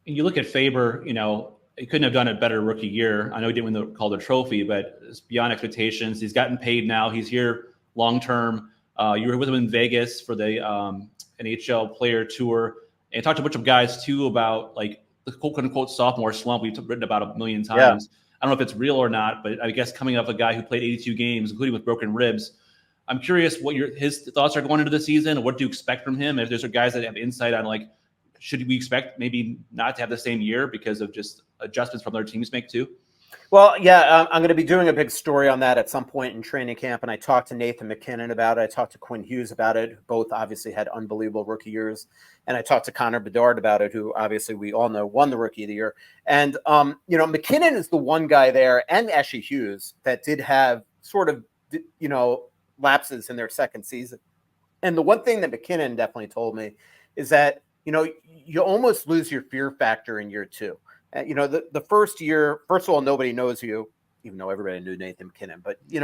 you look at Faber, he couldn't have done a better rookie year. I know he didn't win the Calder Trophy, but it's beyond expectations. He's gotten paid now. He's here long term. You were with him in Vegas for the NHL Player Tour, and talked to a bunch of guys too about like the quote unquote sophomore slump we've written about a million times. Yeah. I don't know if it's real or not, but I guess coming up a guy who played 82 games, including with broken ribs. I'm curious what his thoughts are going into the season. What do you expect from him? If there's guys that have insight on like, should we expect maybe not to have the same year because of just adjustments from their teams make too? Well, yeah, I'm going to be doing a big story on that at some point in training camp. And I talked to Nathan McKinnon about it. I talked to Quinn Hughes about it. Both obviously had unbelievable rookie years. And I talked to Connor Bedard about it, who obviously we all know won the rookie of the year. And, McKinnon is the one guy there, and Ashley Hughes, that did have sort of, lapses in their second season. And the one thing that McKinnon definitely told me is that, you almost lose your fear factor in year two. The first year, first of all, nobody knows you, even though everybody knew Nathan McKinnon. But you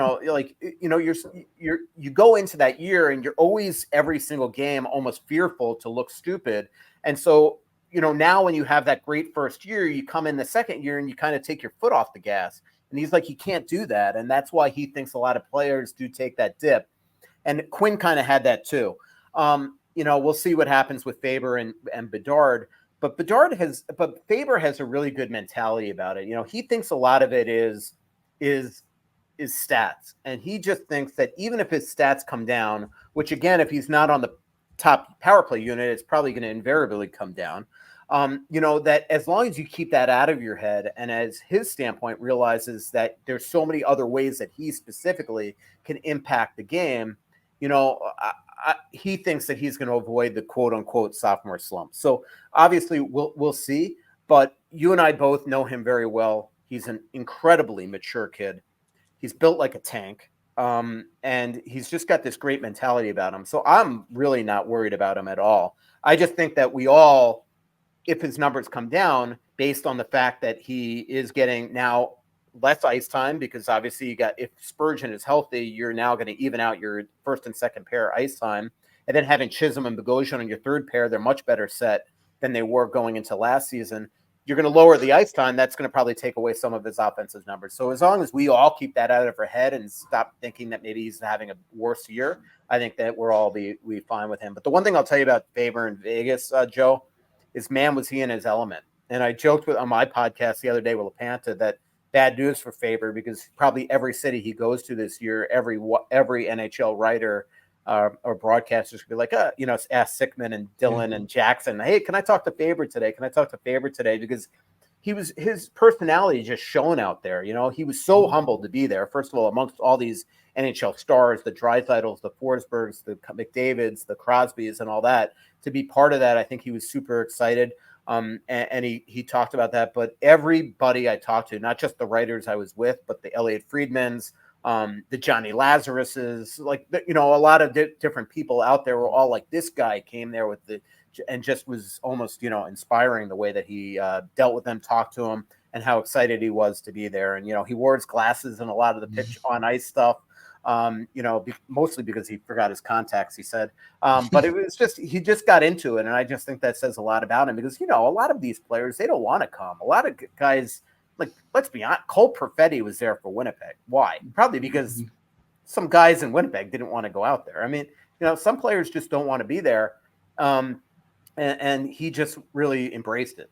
go into that year and you're always every single game almost fearful to look stupid. And so now when you have that great first year, you come in the second year and you kind of take your foot off the gas. And he's like, you can't do that, and that's why he thinks a lot of players do take that dip. And Quinn kind of had that too. We'll see what happens with Faber and Bedard. But Faber has a really good mentality about it. He thinks a lot of it is stats. And he just thinks that even if his stats come down, which again, if he's not on the top power play unit, it's probably going to invariably come down. That as long as you keep that out of your head, and as his standpoint realizes that there's so many other ways that he specifically can impact the game, he thinks that he's going to avoid the quote unquote sophomore slump. So obviously we'll see, but you and I both know him very well. He's an incredibly mature kid. He's built like a tank. And he's just got this great mentality about him. So I'm really not worried about him at all. I just think that we all, if his numbers come down based on the fact that he is getting now less ice time, because obviously if Spurgeon is healthy, you're now going to even out your first and second pair ice time. And then having Chisholm and Bogosian on your third pair, they're much better set than they were going into last season. You're going to lower the ice time. That's going to probably take away some of his offensive numbers. So as long as we all keep that out of our head and stop thinking that maybe he's having a worse year, I think that we'll all be fine with him. But the one thing I'll tell you about Faber in Vegas, Joe, is man, was he in his element. And I joked on my podcast the other day with LaPanta that bad news for Faber, because probably every city he goes to this year, every NHL writer or broadcasters could be like, ask Sickman and Dylan and Jackson, hey, can I talk to Faber today? Because his personality just shone out there. He was so humbled to be there. First of all, amongst all these NHL stars, the Dreisaitl's, the Forsbergs, the McDavids, the Crosbys, and all that, to be part of that, I think he was super excited. And he talked about that. But everybody I talked to, not just the writers I was with, but the Elliot Friedmans, the Johnny Lazaruses, a lot of different people out there were all like, this guy came there and just was almost, inspiring the way that he dealt with them, talked to him, and how excited he was to be there. And, he wore his glasses and a lot of the pitch on ice stuff, mostly because he forgot his contacts, he said. But it was he just got into it. And I just think that says a lot about him, because, a lot of these players, they don't want to come. A lot of guys, let's be honest, Cole Perfetti was there for Winnipeg. Why? Probably because some guys in Winnipeg didn't want to go out there. I mean, some players just don't want to be there. And he just really embraced it.